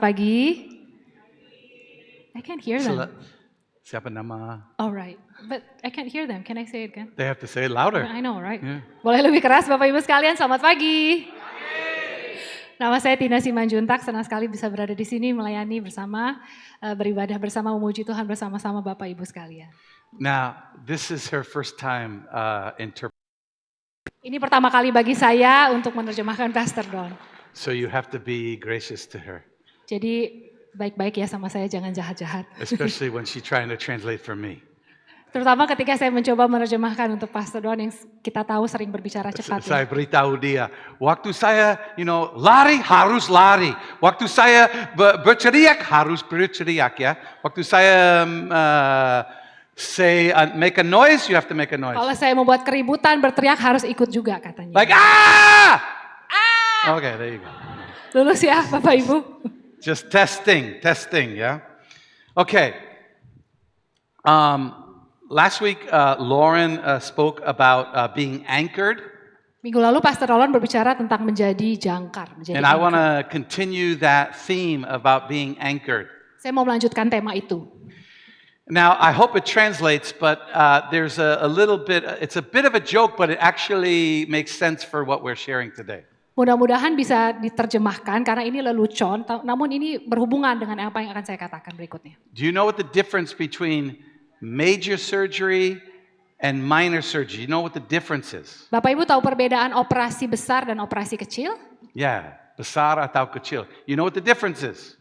Pagi. I can't hear them. Siapa nama? All right, but I can't hear them. Can I say it again? They have to say it louder. I know, right? Yeah. Boleh lebih keras Bapak Ibu sekalian, selamat pagi. Nama saya Tina Simanjuntak, senang sekali bisa berada di sini melayani bersama, beribadah bersama, memuji Tuhan bersama-sama Bapak Ibu sekalian. Now, this is her first time Ini pertama kali bagi saya untuk menerjemahkan Pastor Don. so you have to be gracious to her, Jadi baik-baik ya sama saya, jangan jahat-jahat. especially when she's trying to translate for me. Terutama ketika saya mencoba menerjemahkan untuk Pastor Don yang kita tahu sering berbicara cepat. Saya beritahu dia, waktu saya, lari harus lari. Waktu saya berteriak harus berteriak ya. Waktu saya make a noise, you have to make a noise. Kalau saya membuat keributan, berteriak harus ikut juga katanya. Like Okay, there you go. Lulus ya Bapak Ibu. Just testing, ya. Okay. Last week, Lauren spoke about being anchored. Minggu lalu Pastor Roland berbicara tentang menjadi jangkar. And I want to continue that theme about being anchored. Saya mau melanjutkan tema itu. Now, I hope it translates, but there's a little bit, it's a bit of a joke, but it actually makes sense for what we're sharing today. Mudah-mudahan bisa diterjemahkan karena ini lelucon, namun ini berhubungan dengan apa yang akan saya katakan berikutnya. Do you know what the difference between major surgery and minor surgery? You know what the difference is? Bapak Ibu tahu perbedaan operasi besar dan operasi kecil? Yeah, besar atau kecil. You know what the difference is?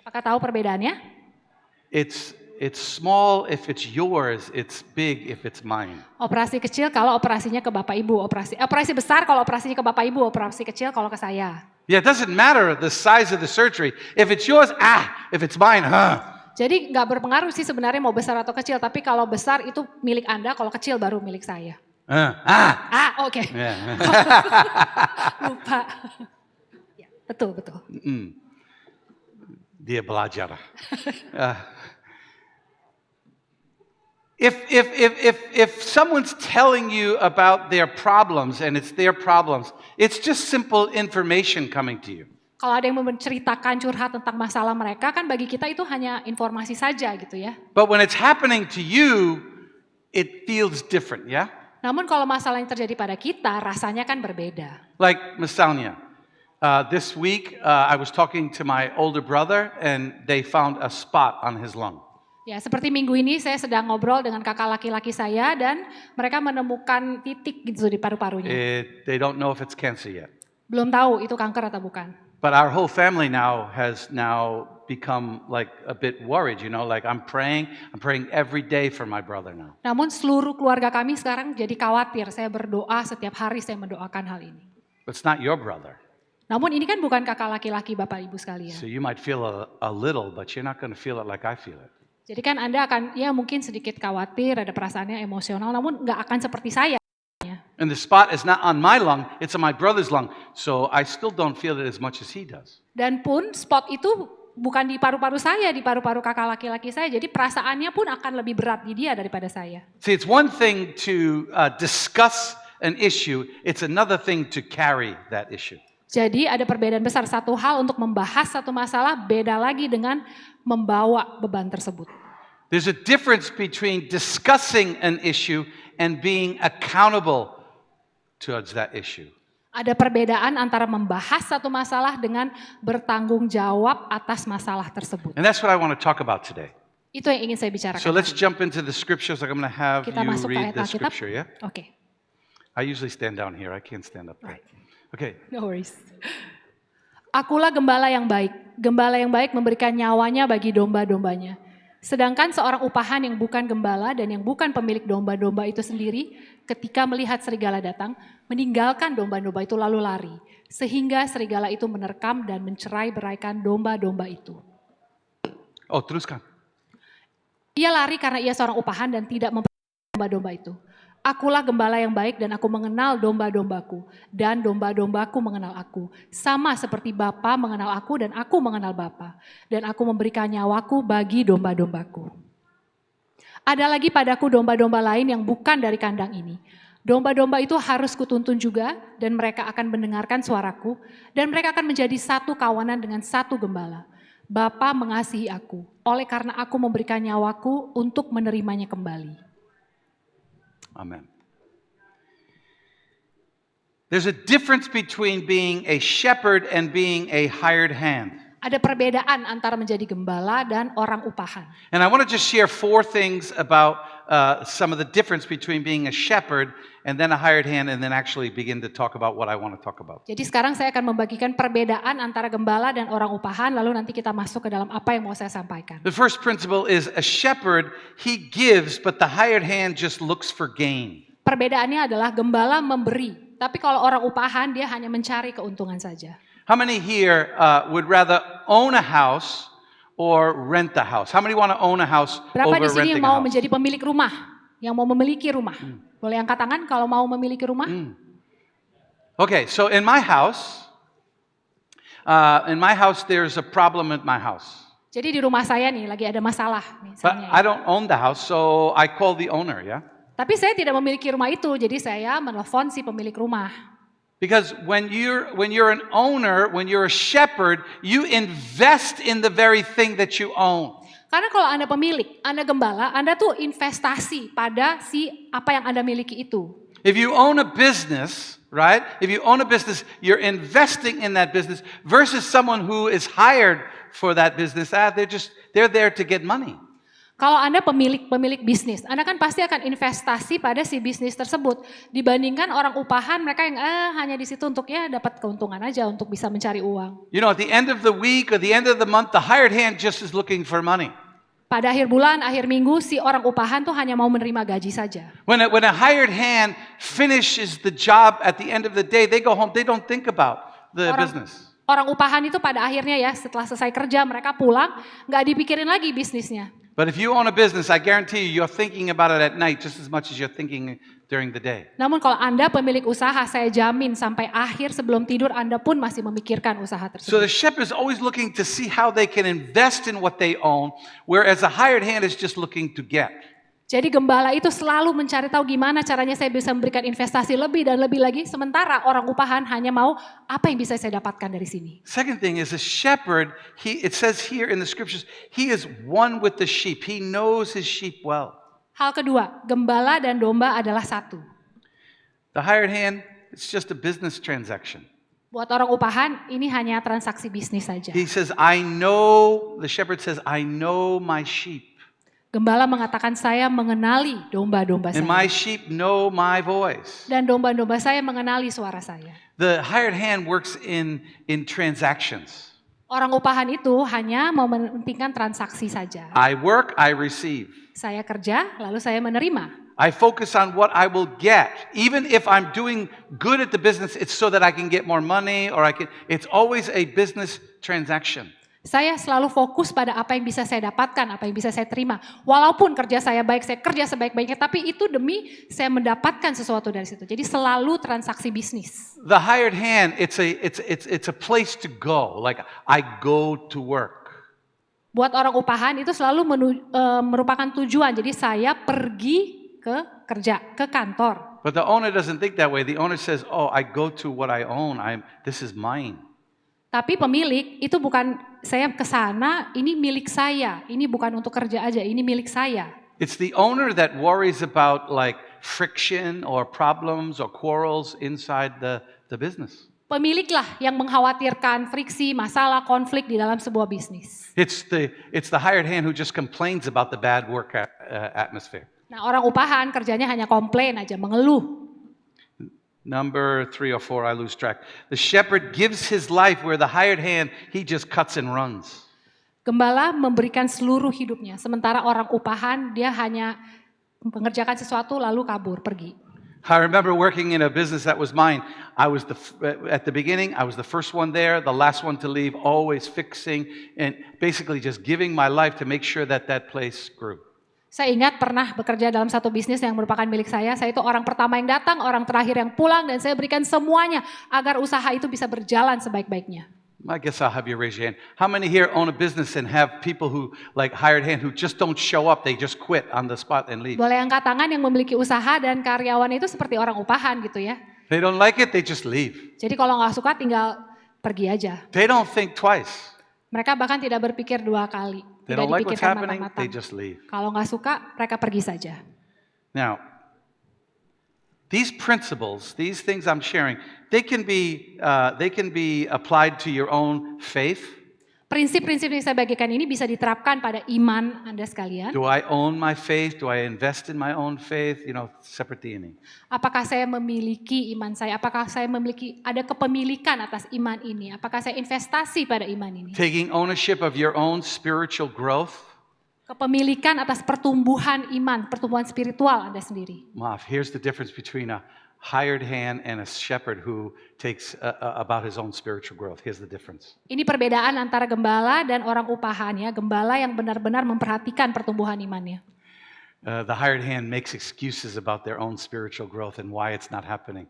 Apakah tahu perbedaannya? It's small if it's yours, it's big if it's mine. Operasi kecil kalau operasinya ke Bapak Ibu, operasi besar kalau operasinya ke Bapak Ibu, operasi kecil kalau ke saya. Yeah, it doesn't matter the size of the surgery. If it's yours, if it's mine, Jadi nggak berpengaruh sih sebenarnya mau besar atau kecil, tapi kalau besar itu milik Anda, kalau kecil baru milik saya. Oke. Yeah. Lupa. Ya, betul. Dia belajar. If someone's telling you about their problems and it's their problems, it's just simple information coming to you. Kalau ada yang menceritakan curhat tentang masalah mereka, kan bagi kita itu hanya informasi saja gitu ya. But when it's happening to you, it feels different, ya? Namun kalau masalah yang terjadi pada kita, rasanya kan berbeda. Like misalnya, this week I was talking to my older brother and they found a spot on his lung. Ya, seperti minggu ini saya sedang ngobrol dengan kakak laki-laki saya dan mereka menemukan titik gitu di paru-parunya. They don't know if it's cancer yet. Belum tahu itu kanker atau bukan. But our whole family has become like a bit worried, like I'm praying every day for my brother now. Namun seluruh keluarga kami sekarang jadi khawatir. Saya berdoa setiap hari, saya mendoakan hal ini. But it's not your brother. Namun ini kan bukan kakak laki-laki Bapak Ibu sekalian. So you might feel a little, but you're not going to feel it like I feel it. Jadi kan Anda akan mungkin sedikit khawatir, ada perasaannya emosional, namun nggak akan seperti saya. And the spot is not on my lung, it's on my brother's lung. So I still don't feel it as much as he does. Dan pun spot itu bukan di paru-paru saya, di paru-paru kakak laki-laki saya. Jadi perasaannya pun akan lebih berat di dia daripada saya. See, it's one thing to discuss an issue, it's another thing to carry that issue. Jadi ada perbedaan besar, satu hal untuk membahas satu masalah, beda lagi dengan membawa beban tersebut. There's a difference between discussing an issue and being accountable towards that issue. Ada perbedaan antara membahas satu masalah dengan bertanggung jawab atas masalah tersebut. And that's what I want to talk about today. Itu yang ingin saya bicarakan. So let's jump into the scriptures. I'm going to have Kita you masuk ke read ayat the Alkitab. scripture, yeah? Oke. I usually stand down here. I can't stand up there. Right. Okay. No worries. Akulah gembala yang baik. Gembala yang baik memberikan nyawanya bagi domba-dombanya. Sedangkan seorang upahan yang bukan gembala dan yang bukan pemilik domba-domba itu sendiri, ketika melihat serigala datang, meninggalkan domba-domba itu lalu lari. Sehingga serigala itu menerkam dan mencerai-beraikan domba-domba itu. Oh, teruskan. Ia lari karena ia seorang upahan dan tidak memperhatikan domba-domba itu. Akulah gembala yang baik dan aku mengenal domba-dombaku. Dan domba-dombaku mengenal aku. Sama seperti Bapa mengenal aku dan aku mengenal Bapa. Dan aku memberikan nyawaku bagi domba-dombaku. Ada lagi padaku domba-domba lain yang bukan dari kandang ini. Domba-domba itu harus kutuntun juga dan mereka akan mendengarkan suaraku. Dan mereka akan menjadi satu kawanan dengan satu gembala. Bapa mengasihi aku, oleh karena aku memberikan nyawaku untuk menerimanya kembali. Amen. There's a difference between being a shepherd and being a hired hand. Ada perbedaan antara menjadi gembala dan orang upahan. And I want to just share 4 things about some of the difference between being a shepherd and then a hired hand, and then actually begin to talk about what I want to talk about. Jadi sekarang saya akan membagikan perbedaan antara gembala dan orang upahan, lalu nanti kita masuk ke dalam apa yang mau saya sampaikan. The first principle is a shepherd, he gives, but the hired hand just looks for gain. Perbedaannya adalah gembala memberi, tapi kalau orang upahan dia hanya mencari keuntungan saja. How many here would rather own a house or rent a house? How many want to own a house Berapa over di sini renting yang a mau house? menjadi pemilik rumah, yang mau memiliki rumah? Boleh angkat tangan kalau mau memiliki rumah? Okay, so in my house there's a problem at my house. Jadi di rumah saya nih lagi ada masalah But misalnya. I don't own the house, so I call the owner, yeah? Tapi saya tidak memiliki rumah itu, jadi saya menelpon si pemilik rumah. Because when you're an owner, when you're a shepherd, you invest in the very thing that you own. Karena kalau Anda pemilik, Anda gembala, Anda tuh investasi pada si apa yang Anda miliki itu. If you own a business, right? If you own a business, you're investing in that business versus someone who is hired for that business. They're there to get money. Kalau Anda pemilik bisnis, Anda kan pasti akan investasi pada si bisnis tersebut. Dibandingkan orang upahan, mereka yang hanya di situ untuk ya dapat keuntungan aja untuk bisa mencari uang. You know, at the end of the week or the end of the month, the hired hand just is looking for money. Pada akhir bulan, akhir minggu, si orang upahan tuh hanya mau menerima gaji saja. When a hired hand finishes the job at the end of the day, they go home, they don't think about the business. Orang upahan itu pada akhirnya ya setelah selesai kerja mereka pulang, nggak dipikirin lagi bisnisnya. But if you own a business, I guarantee you, you're thinking about it at night just as much as you're thinking during the day. Namun kalau Anda pemilik usaha, saya jamin sampai akhir sebelum tidur Anda pun masih memikirkan usaha So the tersebut. shepherd is always looking to see how they can invest in what they own, whereas a hired hand is just looking to get. Jadi gembala itu selalu mencari tahu gimana caranya saya bisa memberikan investasi lebih dan lebih lagi, sementara orang upahan hanya mau apa yang bisa saya dapatkan dari sini. Second thing is a shepherd, it says here in the scriptures, he is one with the sheep. He knows his sheep well. Hal kedua, gembala dan domba adalah satu. The hired hand, it's just a business transaction. Buat orang upahan, ini hanya transaksi bisnis saja. He says, the shepherd says, I know my sheep. Gembala mengatakan saya mengenali domba-domba And my saya. sheep know my voice. Dan domba-domba saya mengenali suara saya. The hired hand works in transactions. Orang upahan itu hanya mementingkan transaksi saja. I work, I receive. Saya kerja, lalu saya menerima. I focus on what I will get. Even if I'm doing good at the business, it's so that I can get more money, or it's always a business transaction. Saya selalu fokus pada apa yang bisa saya dapatkan, apa yang bisa saya terima. Walaupun kerja saya baik, saya kerja sebaik-baiknya, tapi itu demi saya mendapatkan sesuatu dari situ. Jadi selalu transaksi bisnis. The hired hand, it's a place to go. Like I go to work. Buat orang upahan itu selalu merupakan tujuan. Jadi saya pergi ke kerja, ke kantor. But the owner doesn't think that way. The owner says, "Oh, I go to what I own. This is mine." Tapi pemilik itu bukan saya ke sana, ini milik saya. Ini bukan untuk kerja aja, ini milik saya. It's the owner that worries about like friction or problems or quarrels inside the business. Pemiliklah yang mengkhawatirkan friksi, masalah, konflik di dalam sebuah bisnis. It's the hired hand who just complains about the bad work atmosphere. Nah, orang upahan kerjanya hanya komplain aja, mengeluh. Number 3 or 4, I lose track. The shepherd gives his life, where the hired hand, he just cuts and runs. Gembala memberikan seluruh hidupnya, sementara orang upahan dia hanya mengerjakan sesuatu lalu kabur, pergi. I remember working in a business that was mine. I was at the beginning, I was the first one there, the last one to leave, always fixing and basically just giving my life to make sure that place grew. Saya ingat pernah bekerja dalam satu bisnis yang merupakan milik saya. Saya itu orang pertama yang datang, orang terakhir yang pulang, dan saya berikan semuanya agar usaha itu bisa berjalan sebaik-baiknya. I guess I'll have you raise your hand. How many here own a business and have people who like hired hand who just don't show up, they just quit on the spot and leave? Boleh angkat tangan yang memiliki usaha dan karyawan itu seperti orang upahan gitu ya. They don't like it, they just leave. Jadi kalau nggak suka tinggal pergi aja. They don't think twice. Mereka bahkan tidak berpikir dua kali, They tidak don't like what's dipikirkan happening, they matang-matang. just leave. Kalau nggak suka, mereka pergi saja. Now, these principles, these things I'm sharing, they can be applied to your own faith. Prinsip-prinsip yang saya bagikan ini bisa diterapkan pada iman Anda sekalian. Do I own my faith? Do I invest in my own faith? Seperti ini. Apakah saya memiliki iman saya? Apakah saya ada kepemilikan atas iman ini? Apakah saya investasi pada iman ini? Taking ownership of your own spiritual growth. Kepemilikan atas pertumbuhan iman, pertumbuhan spiritual Anda sendiri. Here's the difference between a hired hand and a shepherd who takes about his own spiritual growth. Here's the difference. Ini perbedaan antara gembala dan orang upahan ya. Gembala yang benar-benar memperhatikan pertumbuhan imannya. The hired hand makes excuses about their own spiritual growth and why it's not happening.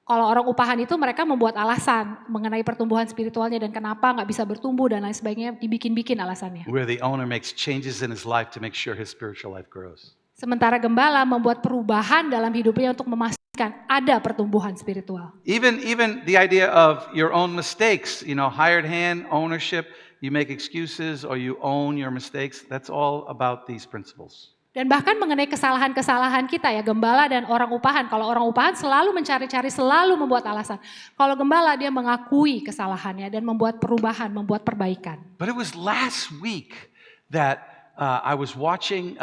Kalau orang upahan itu mereka membuat alasan mengenai pertumbuhan spiritualnya dan kenapa nggak bisa bertumbuh dan lain sebagainya, dibikin-bikin alasannya. Where the owner makes changes in his life to make sure his spiritual life grows. Sementara gembala membuat perubahan dalam hidupnya untuk memastikan ada pertumbuhan spiritual. Even the idea of your own mistakes, hired hand, ownership, you make excuses or you own your mistakes, that's all about these principles. Dan bahkan mengenai kesalahan-kesalahan kita ya, gembala dan orang upahan. Kalau orang upahan selalu mencari-cari, selalu membuat alasan. Kalau gembala dia mengakui kesalahannya dan membuat perubahan, membuat perbaikan. But it was last week that I was watching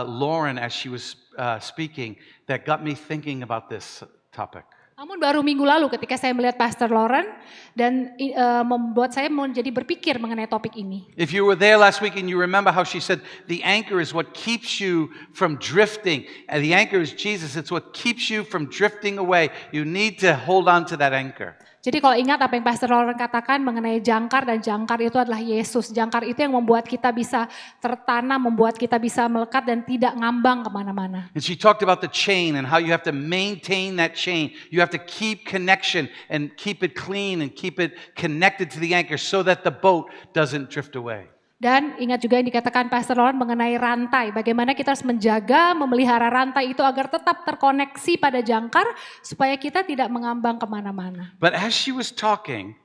Lauren as she was speaking that got me thinking about this topic. Namun baru minggu lalu ketika saya melihat Pastor Lauren dan membuat saya menjadi berpikir mengenai topik ini. If you were there last week and you remember how she said the anchor is what keeps you from drifting. And the anchor is Jesus. It's what keeps you from drifting away. You need to hold on to that anchor. Jadi kalau ingat apa yang Pastor Lauren katakan mengenai jangkar, dan jangkar itu adalah Yesus. Jangkar itu yang membuat kita bisa tertanam, membuat kita bisa melekat dan tidak ngambang kemana-mana. And she talked about the chain and how you have to maintain that chain. You have to keep connection and keep it clean and keep it connected to the anchor so that the boat doesn't drift away. Dan ingat juga yang dikatakan Pastor Lauren mengenai rantai. Bagaimana kita harus menjaga, memelihara rantai itu agar tetap terkoneksi pada jangkar supaya kita tidak mengambang kemana-mana. But as she was talking,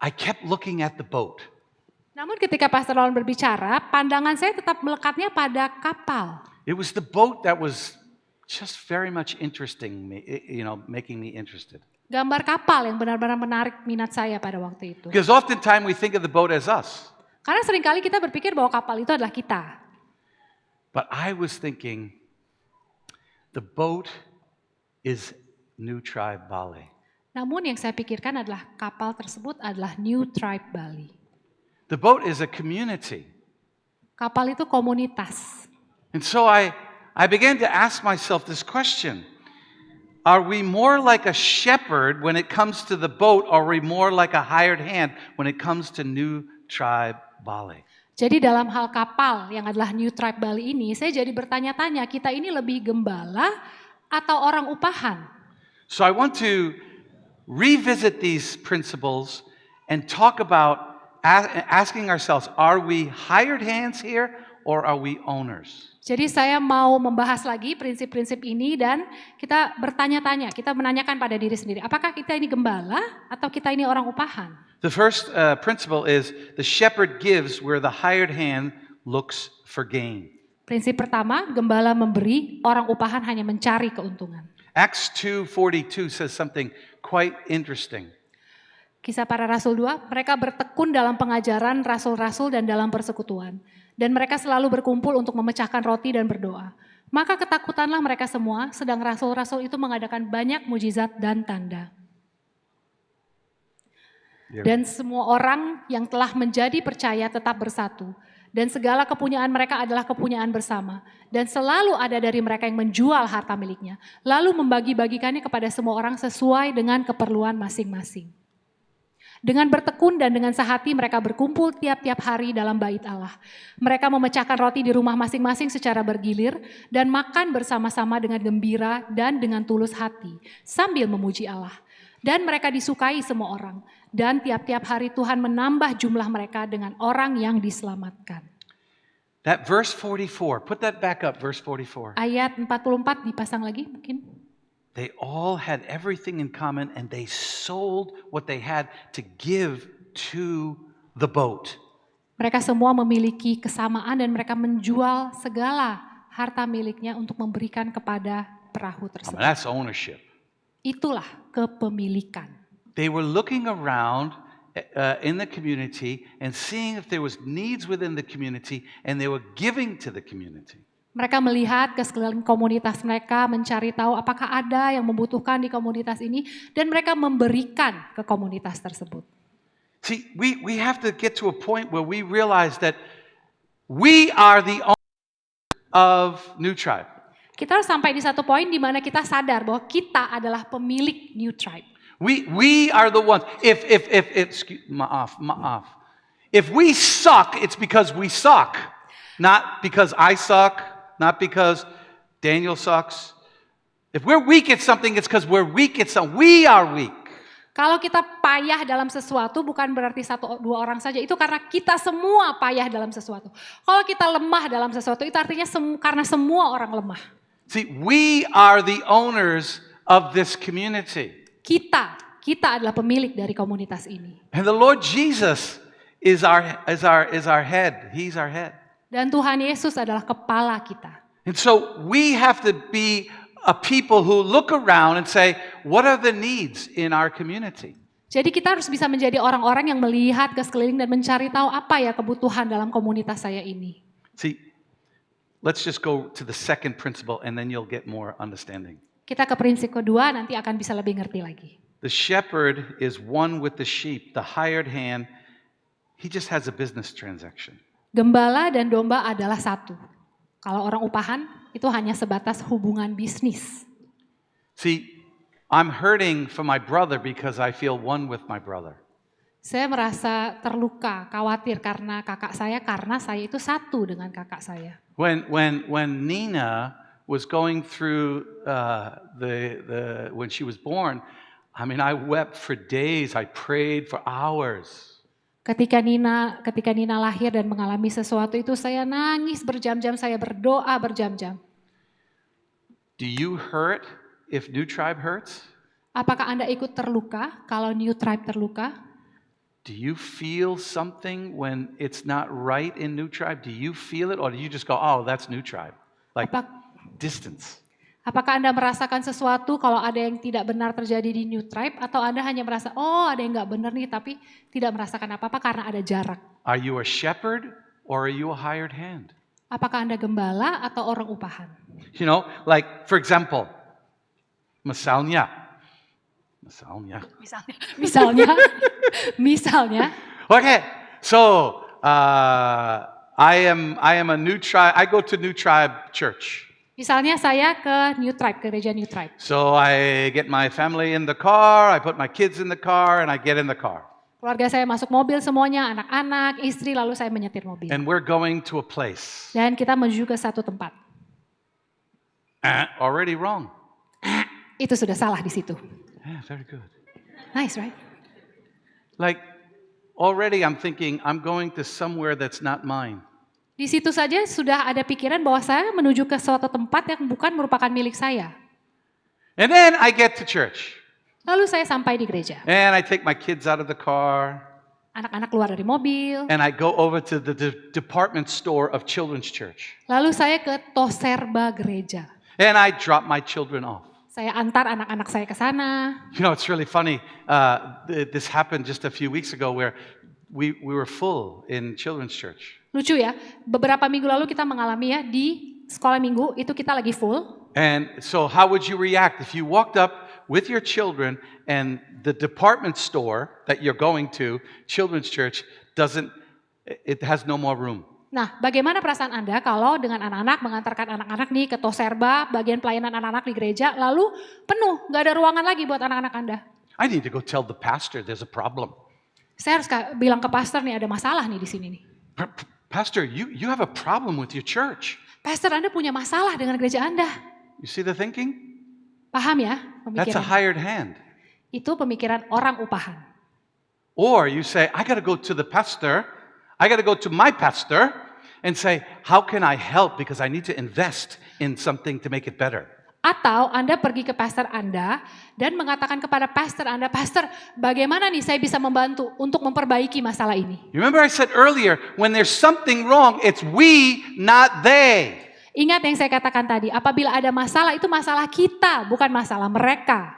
I kept looking at the boat. Namun ketika Pastor Lauren berbicara, pandangan saya tetap melekatnya pada kapal. It was the boat that was just very much interesting me, making me interested. Gambar kapal yang benar-benar menarik minat saya pada waktu itu. Because oftentimes we think of the boat as us. Karena seringkali kita berpikir bahwa kapal itu adalah kita. But I was thinking, the boat is New Tribe Bali. Namun yang saya pikirkan adalah kapal tersebut adalah New Tribe Bali. The boat is a community. Kapal itu komunitas. And so I began to ask myself this question. Are we more like a shepherd when it comes to the boat, or are we more like a hired hand when it comes to New Tribe Bali? Jadi dalam hal kapal yang adalah New Tribe Bali ini, saya jadi bertanya-tanya, kita ini lebih gembala atau orang upahan? So I want to revisit these principles and talk about asking ourselves, are we hired hands here or are we owners? Jadi saya mau membahas lagi prinsip-prinsip ini dan kita bertanya-tanya, kita menanyakan pada diri sendiri, apakah kita ini gembala atau kita ini orang upahan? The first principle is the shepherd gives where the hired hand looks for gain. Prinsip pertama, gembala memberi, orang upahan hanya mencari keuntungan. Acts 2:42 says something quite interesting. Kisah para Rasul 2, mereka bertekun dalam pengajaran rasul-rasul dan dalam persekutuan. Dan mereka selalu berkumpul untuk memecahkan roti dan berdoa. Maka ketakutanlah mereka semua, sedang rasul-rasul itu mengadakan banyak mujizat dan tanda. Dan semua orang yang telah menjadi percaya tetap bersatu. Dan segala kepunyaan mereka adalah kepunyaan bersama. Dan selalu ada dari mereka yang menjual harta miliknya. Lalu membagi-bagikannya kepada semua orang sesuai dengan keperluan masing-masing. Dengan bertekun dan dengan sehati mereka berkumpul tiap-tiap hari dalam bait Allah. Mereka memecahkan roti di rumah masing-masing secara bergilir dan makan bersama-sama dengan gembira dan dengan tulus hati sambil memuji Allah. Dan mereka disukai semua orang. Dan tiap-tiap hari Tuhan menambah jumlah mereka dengan orang yang diselamatkan. That verse 44, put that back up, verse 44. Ayat 44 dipasang lagi mungkin. They all had everything in common and they sold what they had to give to the boat. Mereka semua memiliki kesamaan dan mereka menjual segala harta miliknya untuk memberikan kepada perahu I mean, tersebut. that's ownership. Itulah kepemilikan. They were looking around in the community and seeing if there was needs within the community, and they were giving to the community. Mereka melihat ke sekeliling komunitas mereka, mencari tahu apakah ada yang membutuhkan di komunitas ini, dan mereka memberikan ke komunitas tersebut. See, we have to get to a point where we realize that we are the owners of New Tribe. Kita harus sampai di satu poin di mana kita sadar bahwa kita adalah pemilik New Tribe. We are the ones. Maaf. If we suck, it's because we suck. Not because I suck, not because Daniel sucks. If we're weak at something, it's because we're weak at something. We are weak. Kalau kita payah dalam sesuatu bukan berarti satu dua orang saja, itu karena kita semua payah dalam sesuatu. Kalau kita lemah dalam sesuatu itu artinya karena semua orang lemah. See, we are the owners of this community. Kita adalah pemilik dari komunitas ini. And the Lord Jesus is our head. He's our head. Dan Tuhan Yesus adalah kepala kita. And so we have to be a people who look around and say, what are the needs in our community? Jadi kita harus bisa menjadi orang-orang yang melihat ke sekeliling dan mencari tahu apa ya kebutuhan dalam komunitas saya ini. See, let's just go to the second principle and then you'll get more understanding. Kita ke prinsip kedua, nanti akan bisa lebih ngerti lagi. The shepherd is one with the sheep. The hired hand, he just has a business transaction. Gembala dan domba adalah satu. Kalau orang upahan, itu hanya sebatas hubungan bisnis. See, I'm hurting for my brother because I feel one with my brother. Saya merasa terluka, khawatir karena saya itu satu dengan kakak saya. When Nina was going through when she was born, I mean, I wept for days. I prayed for hours. Ketika Nina lahir dan mengalami sesuatu itu, saya nangis berjam-jam, saya berdoa berjam-jam. Do you hurt if New Tribe hurts? Apakah Anda ikut terluka kalau New Tribe terluka? Do you feel something when it's not right in New Tribe? Do you feel it, or do you just go, oh, that's New Tribe? Like distance. Apakah Anda merasakan sesuatu kalau ada yang tidak benar terjadi di New Tribe, atau Anda hanya merasa, oh ada yang nggak benar nih, tapi tidak merasakan apa-apa karena ada jarak? Are you a shepherd or are you a hired hand? Apakah Anda gembala atau orang upahan? You know, like for example, misalnya. Misalnya. Okay, so I am a New Tribe. I go to New Tribe Church. Misalnya saya ke New Tribe, ke gereja New Tribe. So I get my family in the car, I put my kids in the car, and I get in the car. Keluarga saya masuk mobil semuanya, anak-anak, istri, lalu saya menyetir mobil. And we're going to a place. Dan kita menuju ke satu tempat. Already wrong. Itu sudah salah di situ. Yeah, very good. Nice, right? Like already I'm thinking I'm going to somewhere that's not mine. Di situ saja sudah ada pikiran bahwa saya menuju ke suatu tempat yang bukan merupakan milik saya. And then I get to church. Lalu saya sampai di gereja. And I take my kids out of the car. Anak-anak keluar dari mobil. And I go over to the department store of Children's Church. Lalu saya ke Toserba gereja. And I drop my children off. Saya antar anak-anak saya ke sana. You know, it's really funny. This happened just a few weeks ago where we were full in Children's Church. Lucu ya, beberapa minggu lalu kita mengalami ya di sekolah minggu itu kita lagi full. And so how would you react if you walked up with your children and the department store that you're going to, Children's Church, it has no more room? Nah, bagaimana perasaan Anda kalau dengan anak-anak mengantarkan anak-anak nih ke Toserba, bagian pelayanan anak-anak di gereja, lalu penuh, nggak ada ruangan lagi buat anak-anak Anda? I need to go tell the pastor there's a problem. Saya harus bilang ke pastor nih ada masalah nih di sini nih. Pastor, you have a problem with your church. Pastor, Anda punya masalah dengan gereja Anda. You see the thinking? Paham ya That's a pemikiran? hired hand. Itu pemikiran orang upahan. Or you say, I got to go to the pastor, I got to go to my pastor and say, how can I help because I need to invest in something to make it better. Atau Anda pergi ke pastor Anda dan mengatakan kepada pastor Anda, "Pastor, bagaimana nih saya bisa membantu untuk memperbaiki masalah ini?" You remember I said earlier, when there's something wrong, it's we, not they. Ingat yang saya katakan tadi, apabila ada masalah itu masalah kita, bukan masalah mereka.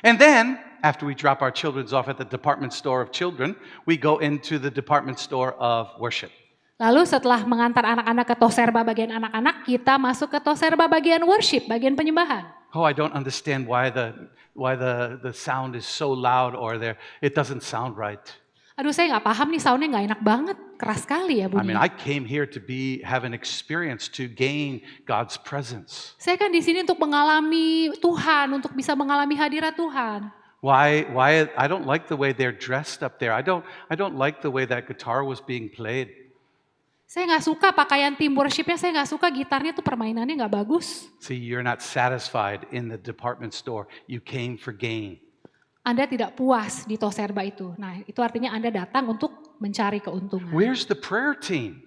And then, after we drop our children off at the department store of children, we go into the department store of worship. Lalu setelah mengantar anak-anak ke Toserba bagian anak-anak, kita masuk ke Toserba bagian worship, bagian penyembahan. Oh, I don't understand why the sound is so loud or it doesn't sound right. Aduh, saya nggak paham nih, soundnya nggak enak banget, keras sekali ya I mean, bunyinya. I came here to have an experience to gain God's presence. Saya kan di sini untuk mengalami Tuhan, untuk bisa mengalami hadirat Tuhan. Why I don't like the way they're dressed up there. I don't like the way that guitar was being played. Saya nggak suka pakaian tim worshipnya, saya nggak suka gitarnya tuh permainannya nggak bagus. See, you're not satisfied in the department store. You came for gain. Anda tidak puas di Toserba itu. Nah, itu artinya Anda datang untuk mencari keuntungan. Where's the prayer team?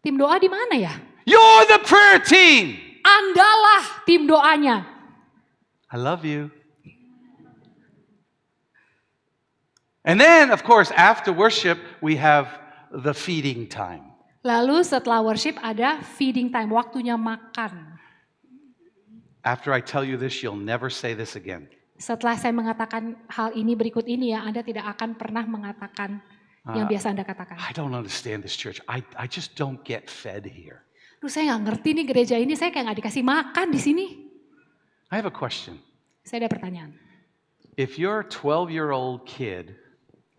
Tim doa di mana ya? You're the prayer team. Andalah tim doanya. I love you. And then, of course, after worship, we have the feeding time. Lalu setelah worship ada feeding time, waktunya makan. After I tell you this, you'll never say this again. Setelah saya mengatakan hal ini berikut ini ya, Anda tidak akan pernah mengatakan yang biasa Anda katakan. I don't understand this church. I just don't get fed here. Duh, saya nggak ngerti nih gereja ini, saya kayak nggak dikasih makan di sini. I have a question. Saya ada pertanyaan. If you're a 12-year-old kid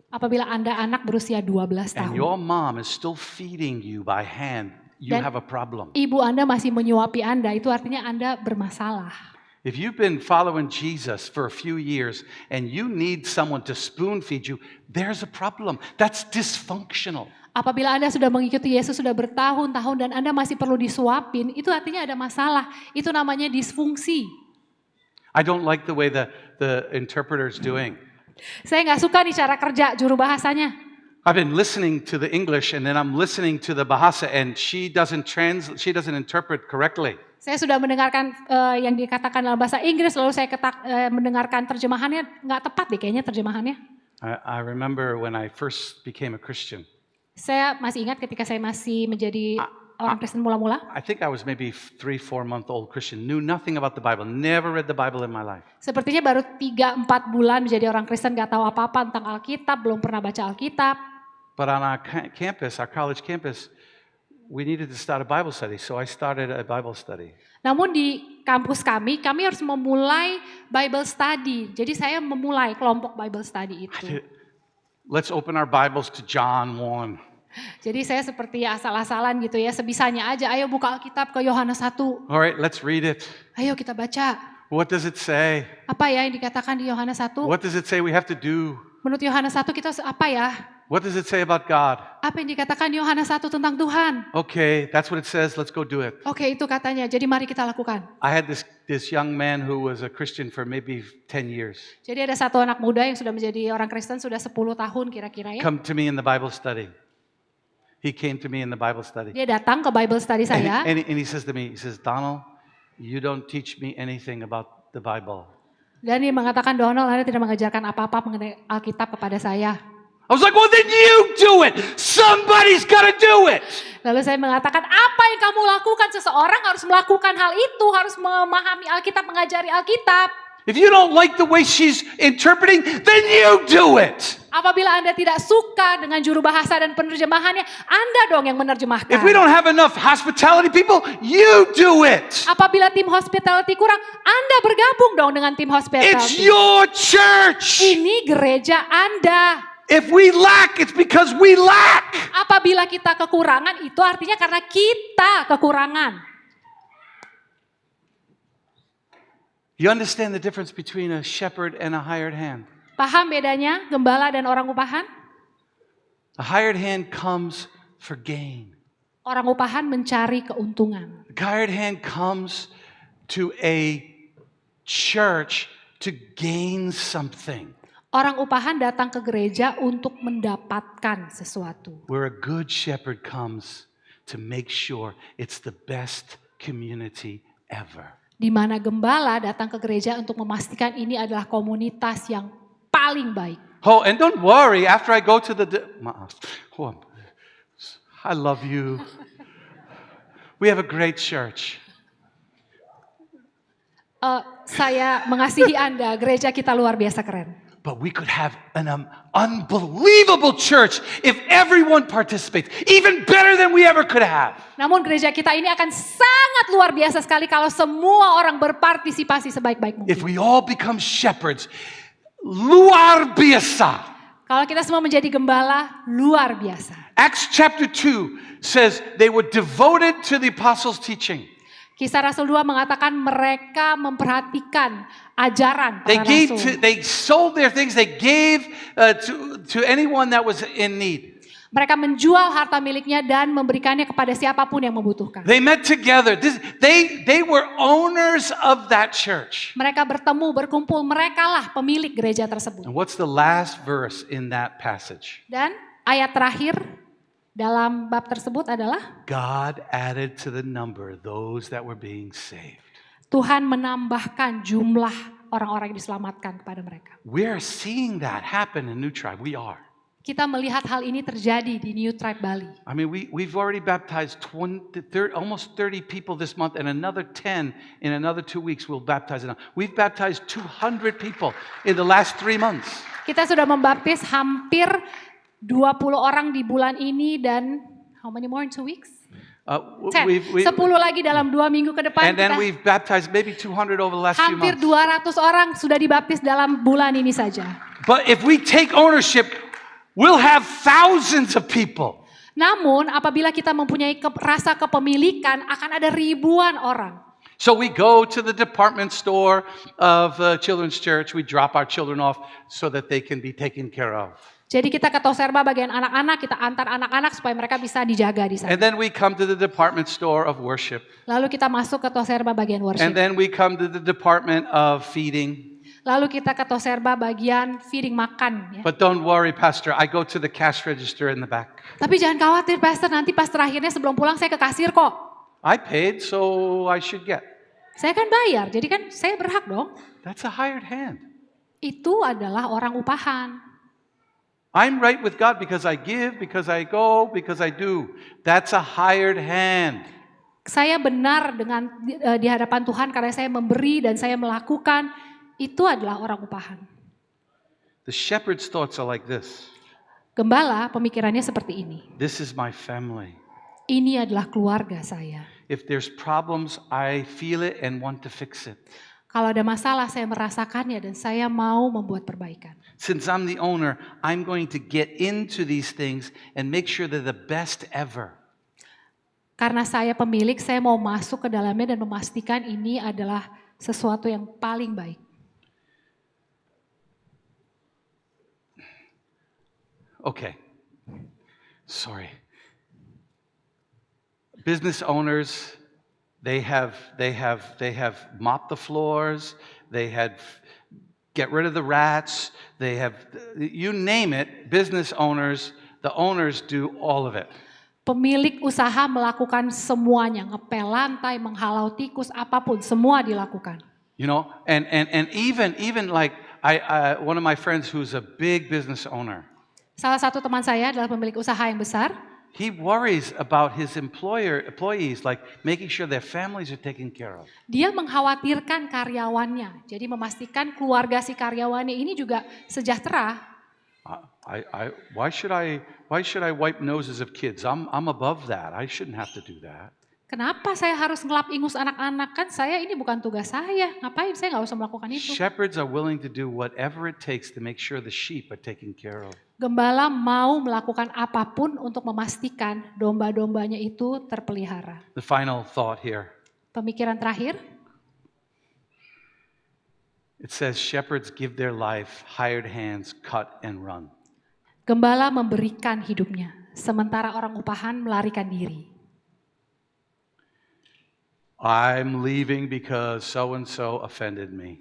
Apabila Anda anak berusia 12 and tahun, your mom is still feeding you by hand, you Dan- have a problem. ibu Anda masih menyuapi Anda, itu artinya Anda bermasalah. If you've been following Jesus for a few years and you need someone to spoon feed you, there's a problem. That's dysfunctional. Apabila Anda sudah mengikuti Yesus sudah bertahun-tahun dan Anda masih perlu disuapin, itu artinya ada masalah. Itu namanya disfungsi. I don't like the way the interpreter's doing. Saya nggak suka nih cara kerja juru bahasanya. I've been listening to the English and then I'm listening to the Bahasa and she doesn't interpret correctly. Saya sudah mendengarkan yang dikatakan dalam bahasa Inggris, lalu saya mendengarkan terjemahannya nggak tepat deh kayaknya terjemahannya. I remember when I first became a Christian. Saya masih ingat ketika saya masih menjadi orang Kristen mula-mula. I think I was maybe 3-4-month-old Christian, knew nothing about the Bible, never read the Bible in my life. Sepertinya baru 3-4 bulan menjadi orang Kristen, nggak tahu apa-apa tentang Alkitab, belum pernah baca Alkitab. But on our campus, our college campus, we needed to start a Bible study, so I started a Bible study. Namun di kampus kami harus memulai Bible study. Jadi saya memulai kelompok Bible study itu. Let's open our Bibles to John 1. Jadi saya seperti asal-asalan gitu ya, sebisanya aja. Ayo buka Alkitab ke Yohanes 1. All right, let's read it. Ayo kita baca. What does it say? Apa ya yang dikatakan di Yohanes 1? What does it say we have to do? Menurut Yohanes 1 kita apa ya? What does it say about God? Apa yang dikatakan di Yohanes 1 tentang Tuhan? Okay, that's what it says. Let's go do it. Oke, itu katanya. Jadi mari kita lakukan. I had this young man who was a Christian for maybe 10 years Jadi ada satu anak muda yang sudah menjadi orang Kristen sudah 10 tahun kira-kira ya. come to me in the Bible study. He came to me in the Bible study. Dia datang ke Bible study saya. And he says to me, he says, Donald, you don't teach me anything about the Bible. Dan dia mengatakan, Donald, Anda tidak mengajarkan apa-apa mengenai Alkitab kepada saya. I was like, well, then you do it. Somebody's got to do it. Lalu saya mengatakan, apa yang kamu lakukan? Seseorang harus melakukan hal itu, harus memahami Alkitab, mengajari Alkitab. If you don't like the way she's interpreting, then you do it. Apabila Anda tidak suka dengan juru bahasa dan penerjemahannya, Anda dong yang menerjemahkan. If we don't have enough hospitality people, you do it. Apabila tim hospitality kurang, Anda bergabung dong dengan tim It's hospitality. your church. Ini gereja Anda. If we lack, it's because we lack. Apabila kita kekurangan, itu artinya karena kita kekurangan. You understand the difference between a shepherd and a hired hand? Paham bedanya gembala dan orang upahan? A hired hand comes for gain. Orang upahan mencari keuntungan. A hired hand comes to a church to gain something. Orang upahan datang ke gereja untuk mendapatkan sesuatu. Where a good shepherd comes to make sure it's the best community ever. Di mana gembala datang ke gereja untuk memastikan ini adalah komunitas yang paling baik. Oh, and don't worry, after I go to I love you. We have a great church. Saya mengasihi Anda, gereja kita luar biasa keren. But we could have an unbelievable church if everyone participates, even better than we ever could have. Namun gereja kita ini akan sangat luar biasa sekali kalau semua orang berpartisipasi sebaik-baik mungkin. If we all become shepherds, luar biasa. Kalau kita semua menjadi gembala, luar biasa. Acts chapter 2 says they were devoted to the apostles' teaching. Kisah Rasul 2 mengatakan mereka memperhatikan ajaran para rasul. They sold their things, they gave to anyone that was in need. Mereka menjual harta miliknya dan memberikannya kepada siapapun yang membutuhkan. They met together. They were owners of that church. Mereka bertemu, berkumpul, merekalah pemilik gereja tersebut. And what's the last verse in that passage? Dan ayat terakhir dalam bab tersebut adalah God added to the number those that were being saved. Tuhan menambahkan jumlah orang-orang yang diselamatkan kepada mereka. We're seeing that happen in New Tribe. We are. Kita melihat hal ini terjadi di New Tribe Bali. I mean, we've already baptized almost 30 people this month, and another 10 in another 2 weeks we'll baptize it. We've baptized 200 people in the last 3 months. Kita sudah membaptis hampir 20 orang di bulan ini dan how many more in 2 weeks? 10 lagi dalam 2 minggu ke depan. And then we've baptized maybe 200 over the last few hampir months. 200 orang sudah dibaptis dalam bulan ini saja. But if we take ownership, we'll have thousands of people. Namun apabila kita mempunyai rasa kepemilikan akan ada ribuan orang. So we go to the department store of Children's Church, we drop our children off so that they can be taken care of. Jadi kita ke Toserba bagian anak-anak, kita antar anak-anak supaya mereka bisa dijaga di sana. And then we come to the department store of worship. Lalu kita masuk ke Toserba bagian worship. And then we come to the department of feeding. Lalu kita ke Toserba bagian feeding makan. Ya. But don't worry, Pastor, I go to the cash register in the back. Tapi jangan khawatir, Pastor, nanti pas terakhirnya sebelum pulang saya ke kasir kok. I paid, so I should get. Saya kan bayar, jadi kan saya berhak dong. That's a hired hand. Itu adalah orang upahan. I'm right with God because I give, because I go, because I do. That's a hired hand. Saya benar dengan di hadapan Tuhan karena saya memberi dan saya melakukan. Itu adalah orang upahan. The shepherd's thoughts are like this. Gembala pemikirannya seperti ini. This is my family. Ini adalah keluarga saya. If there's problems, I feel it and want to fix it. Kalau ada masalah saya merasakannya dan saya mau membuat perbaikan. Since I'm the owner, I'm going to get into these things and make sure they're the best ever. Karena saya pemilik, saya mau masuk ke dalamnya dan memastikan ini adalah sesuatu yang paling baik. Okay. Sorry. Business owners, they have mopped the floors, they had get rid of the rats, they have, you name it, business owners, the owners do all of it. Pemilik usaha melakukan semuanya, ngepel lantai, menghalau tikus, apapun, semua dilakukan. You know, and even like one of my friends who's a big business owner. Salah satu teman saya adalah pemilik usaha yang besar. He worries about his employees, like making sure their families are taken care of. Dia mengkhawatirkan karyawannya, jadi memastikan keluarga si karyawannya ini juga sejahtera. Why should I wipe noses of kids? I'm above that. I shouldn't have to do that. Kenapa saya harus ngelap ingus anak-anak? Kan saya ini bukan tugas saya. Ngapain saya nggak usah melakukan itu? Shepherds are willing to do whatever it takes to make sure the sheep are taken care of. Gembala mau melakukan apapun untuk memastikan domba-dombanya itu terpelihara. The final thought here. Pemikiran terakhir. It says shepherds give their life, hired hands cut and run. Gembala memberikan hidupnya, sementara orang upahan melarikan diri. I'm leaving because so-and-so offended me.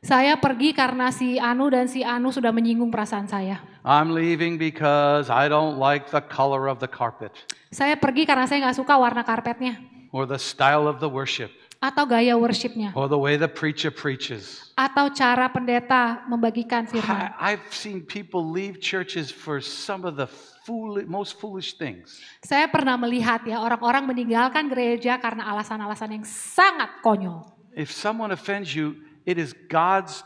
Saya pergi karena si Anu dan si Anu sudah menyinggung perasaan saya. I'm leaving because I don't like the color of the carpet. Saya pergi karena saya nggak suka warna karpetnya. Or the style of the worship. atau gaya worshipnya, or the way the preacher preaches. atau cara pendeta membagikan firman. I've seen people leave churches for some of the most foolish things. Saya pernah melihat ya orang-orang meninggalkan gereja karena alasan-alasan yang sangat konyol. If someone offends you, it is God's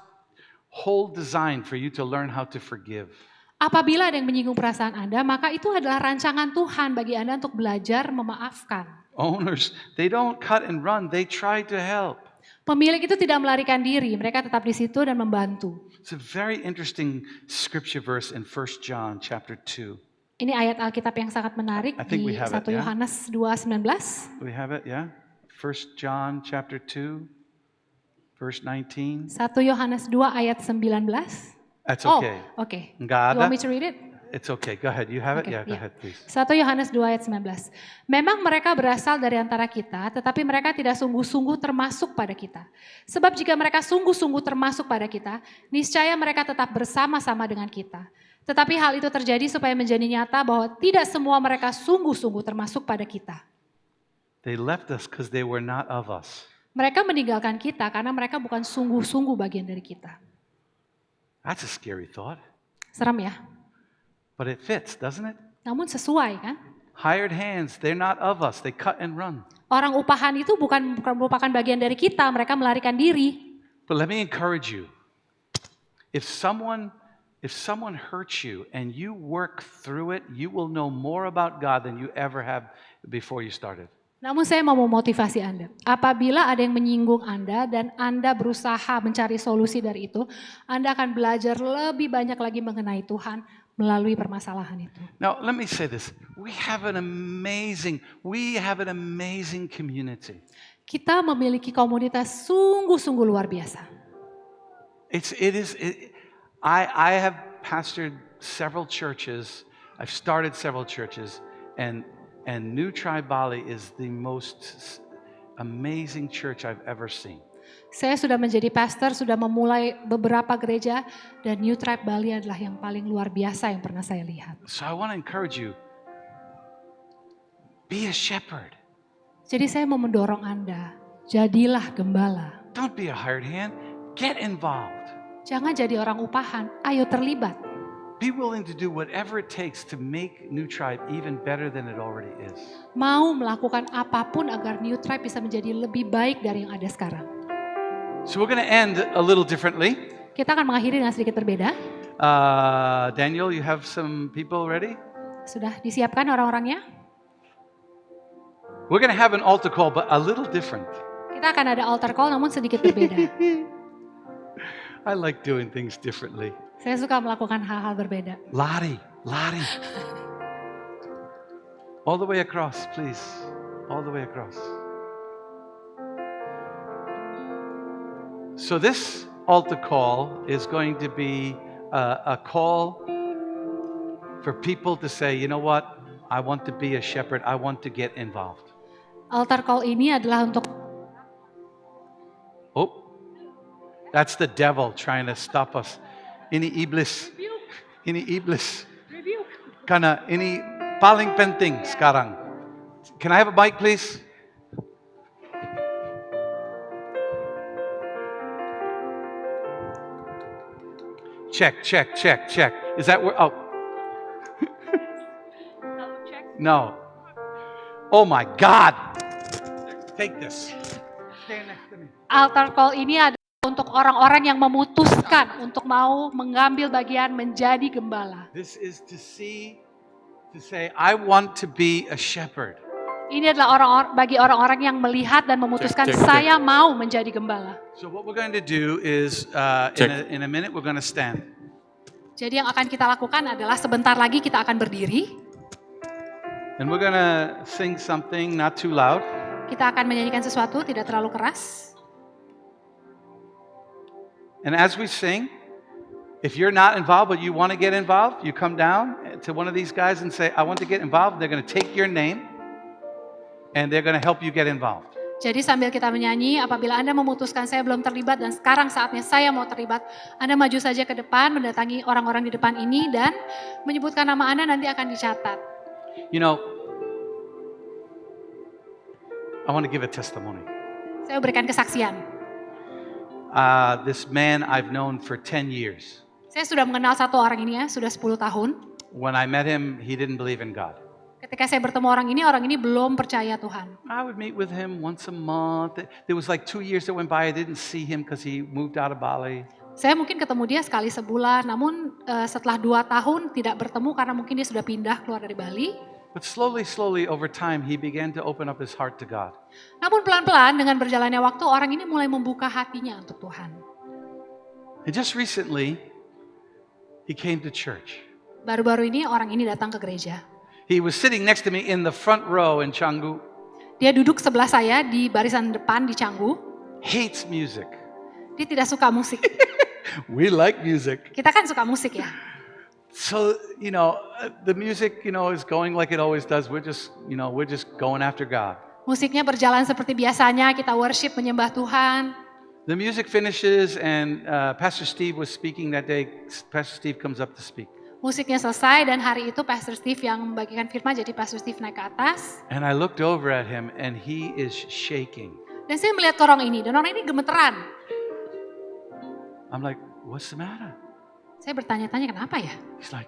whole design for you to learn how to forgive. Apabila ada yang menyinggung perasaan Anda, maka itu adalah rancangan Tuhan bagi Anda untuk belajar memaafkan. Owners, they don't cut and run, they try to help. Pemilik itu tidak melarikan diri, mereka tetap di situ dan membantu. It's a very interesting scripture verse in 1 John chapter 2. Ini ayat Alkitab yang sangat menarik I think di we have 1 it, yeah? Yohanes 2:19. Do we have it? Yeah? 1 John chapter 2, verse 19. 1 Yohanes 2 ayat 19. That's Oh, okay. oke. Nggak You ada? want me to read it? It's okay. Go ahead. You have it? Oke, Yeah, go iya. ahead, please. 1 Yohanes 2 ayat 19. Memang mereka berasal dari antara kita, tetapi mereka tidak sungguh-sungguh termasuk pada kita. Sebab jika mereka sungguh-sungguh termasuk pada kita, niscaya mereka tetap bersama-sama dengan kita. Tetapi hal itu terjadi supaya menjadi nyata bahwa tidak semua mereka sungguh-sungguh termasuk pada kita. They left us because they were not of us. Mereka meninggalkan kita karena mereka bukan sungguh-sungguh bagian dari kita. That's a scary thought. Serem ya? But it fits, doesn't it? Namun sesuai kan? Hired hands, they're not of us. They cut and run. Orang upahan itu bukan merupakan bagian dari kita, mereka melarikan diri. But let me encourage you. If someone hurts you and you work through it, you will know more about God than you ever have before you started. Namun saya mau memotivasi Anda. Apabila ada yang menyinggung Anda dan Anda berusaha mencari solusi dari itu, Anda akan belajar lebih banyak lagi mengenai Tuhan melalui permasalahan itu. Now, let me say this. We have an amazing community. Kita memiliki komunitas sungguh-sungguh luar biasa. I have pastored several churches. I've started several churches, and New Tribe Bali is the most amazing church I've ever seen. Saya sudah menjadi pastor, sudah memulai beberapa gereja, dan New Tribe Bali adalah yang paling luar biasa yang pernah saya lihat. So I want to encourage you, be a shepherd. Jadi saya mau mendorong Anda, jadilah gembala. Don't be a hired hand, get involved. Jangan jadi orang upahan, ayo terlibat. Be willing to do whatever it takes to make New Tribe even better than it already is. Mau melakukan apapun agar New Tribe bisa menjadi lebih baik dari yang ada sekarang. So we're going to end a little differently. Kita akan mengakhiri dengan sedikit berbeda. Daniel, you have some people ready? Sudah disiapkan orang-orangnya? We're going to have an altar call, but a little different. Kita akan ada altar call namun sedikit berbeda. I like doing things differently. Saya suka melakukan hal-hal berbeda. Lari. All the way across, please. All the way across. So this altar call is going to be a call for people to say, you know what? I want to be a shepherd. I want to get involved. Altar call ini adalah untuk That's the devil trying to stop us. Ini iblis. Karena ini paling penting sekarang. Can I have a mic, please? Check. Is that where? Oh. No. Oh my God. Take this. Stand next to me. altar call ini adalah untuk orang-orang yang memutuskan untuk mau mengambil bagian menjadi gembala. This is to say, I want to be a shepherd. Ini adalah bagi orang-orang yang melihat dan memutuskan saya mau menjadi gembala. So what we're going to do is, in a minute, we're going to stand. Jadi yang akan kita lakukan adalah sebentar lagi kita akan berdiri. And we're going to sing something not too loud. Kita akan menyanyikan sesuatu tidak terlalu keras. And as we sing, if you're not involved but you want to get involved, you come down to one of these guys and say, I want to get involved. They're going to take your name and they're going to help you get involved. Jadi sambil kita menyanyi, apabila Anda memutuskan saya belum terlibat dan sekarang saatnya saya mau terlibat, Anda maju saja ke depan, mendatangi orang-orang di depan ini dan menyebutkan nama Anda, nanti akan dicatat. You know, I want to give a testimony. Saya berikan kesaksian. This man I've known for 10 years. Saya sudah mengenal satu orang ini ya, sudah 10 tahun. When I met him, he didn't believe in God. Ketika saya bertemu orang ini belum percaya Tuhan. I would meet with him once a month. There was like 2 years that went by. I didn't see him because he moved out of Bali. Saya mungkin ketemu dia sekali sebulan, namun setelah 2 tahun tidak bertemu karena mungkin dia sudah pindah keluar dari Bali. But slowly over time, he began to open up his heart to God. Namun pelan-pelan dengan berjalannya waktu, orang ini mulai membuka hatinya untuk Tuhan. And just recently, he came to church. Baru-baru ini orang ini datang ke gereja. He was sitting next to me in the front row in Canggu. Dia duduk sebelah saya di barisan depan di Canggu. Hates music. Dia tidak suka musik. We like music. Kita kan suka musik ya. So, the music, is going like it always does. We're just going after God. Musiknya berjalan seperti biasanya, kita worship, menyembah Tuhan. The music finishes and Pastor Steve was speaking that day. Pastor Steve comes up to speak. Musiknya selesai dan hari itu Pastor Steve yang membagikan firman, jadi Pastor Steve naik ke atas. And I looked over at him and he is shaking. Dan saya melihat orang ini, dan orang ini gemeteran. I'm like, what's the matter? Saya bertanya-tanya kenapa ya? He's like,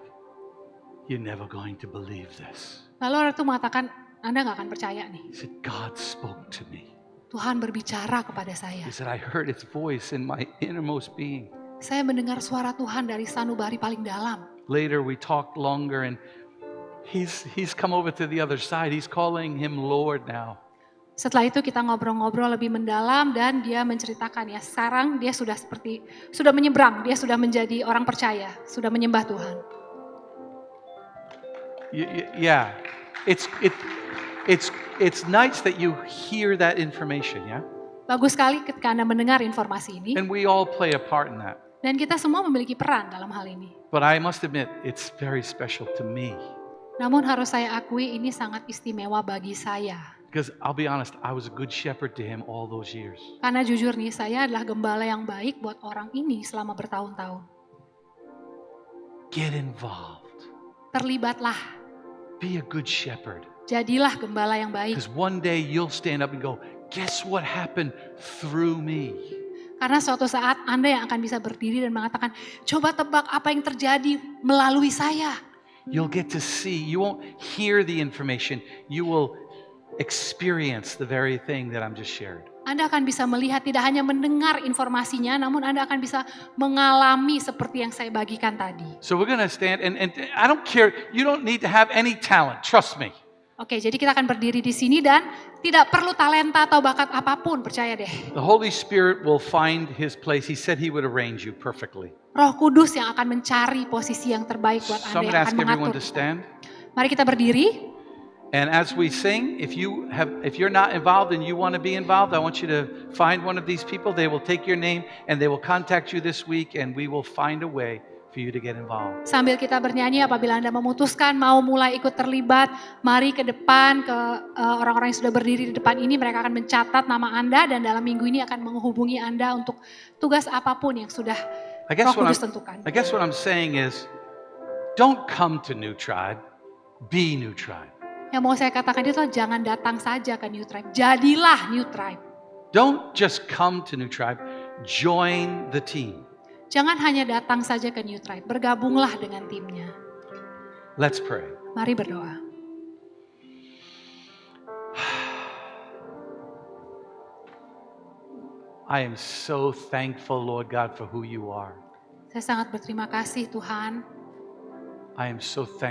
you're never going to believe this. Lalu orang itu mengatakan, Anda gak akan percaya nih. He said, God spoke to me. Tuhan berbicara kepada saya. He said, I heard his voice in my innermost being. Saya mendengar suara Tuhan dari sanubari paling dalam. Later we talked longer and he's come over to the other side. He's calling him Lord now. Setelah itu kita ngobrol-ngobrol lebih mendalam dan dia menceritakan ya sekarang dia sudah menyeberang, dia sudah menjadi orang percaya, sudah menyembah Tuhan. Yeah, it's nice that you hear that information, yeah. Bagus sekali ketika Anda mendengar informasi ini. And we all play a part in that. Dan kita semua memiliki peran dalam hal ini. But I must admit, it's very special to me. Namun harus saya akui ini sangat istimewa bagi saya. Because I'll be honest, I was a good shepherd to him all those years. Karena jujur nih, saya adalah gembala yang baik buat orang ini selama bertahun-tahun. Get involved. Terlibatlah. Be a good shepherd. Jadilah gembala yang baik. Because one day you'll stand up and go, guess what happened through me? Karena suatu saat Anda yang akan bisa berdiri dan mengatakan, coba tebak apa yang terjadi melalui saya. You'll get to see, you won't hear the information, you will experience the very thing that I'm just shared. Anda akan bisa melihat, tidak hanya mendengar informasinya, namun Anda akan bisa mengalami seperti yang saya bagikan tadi. So we're going to stand, and I don't care, you don't need to have any talent, trust me. Oke, jadi kita akan berdiri di sini dan tidak perlu talenta atau bakat apapun, percaya deh. The Holy Spirit will find his place. He said he would arrange you perfectly. Roh Kudus yang akan mencari posisi yang terbaik buat So I'm Anda, going to yang ask akan everyone mengatur. to stand. Mari kita berdiri. And as we sing, if you're not involved and you want to be involved, I want you to find one of these people. They will take your name and they will contact you this week and we will find a way for you to get involved. Sambil kita bernyanyi, apabila Anda memutuskan mau mulai ikut terlibat, mari ke depan, ke orang-orang yang sudah berdiri di depan ini, mereka akan mencatat nama Anda dan dalam minggu ini akan menghubungi Anda untuk tugas apapun yang sudah Roh Kudus tentukan. I guess what I'm saying is, don't come to New Tribe, be New Tribe. Yang mau saya katakan itu jangan datang saja ke New Tribe, jadilah New Tribe. Don't just come to New Tribe, join the team. Jangan hanya datang saja ke New Tribe, bergabunglah dengan timnya. Let's pray. Mari berdoa. I am so thankful, Lord God, for who you are. Saya sangat berterima kasih Tuhan. I am so thankful.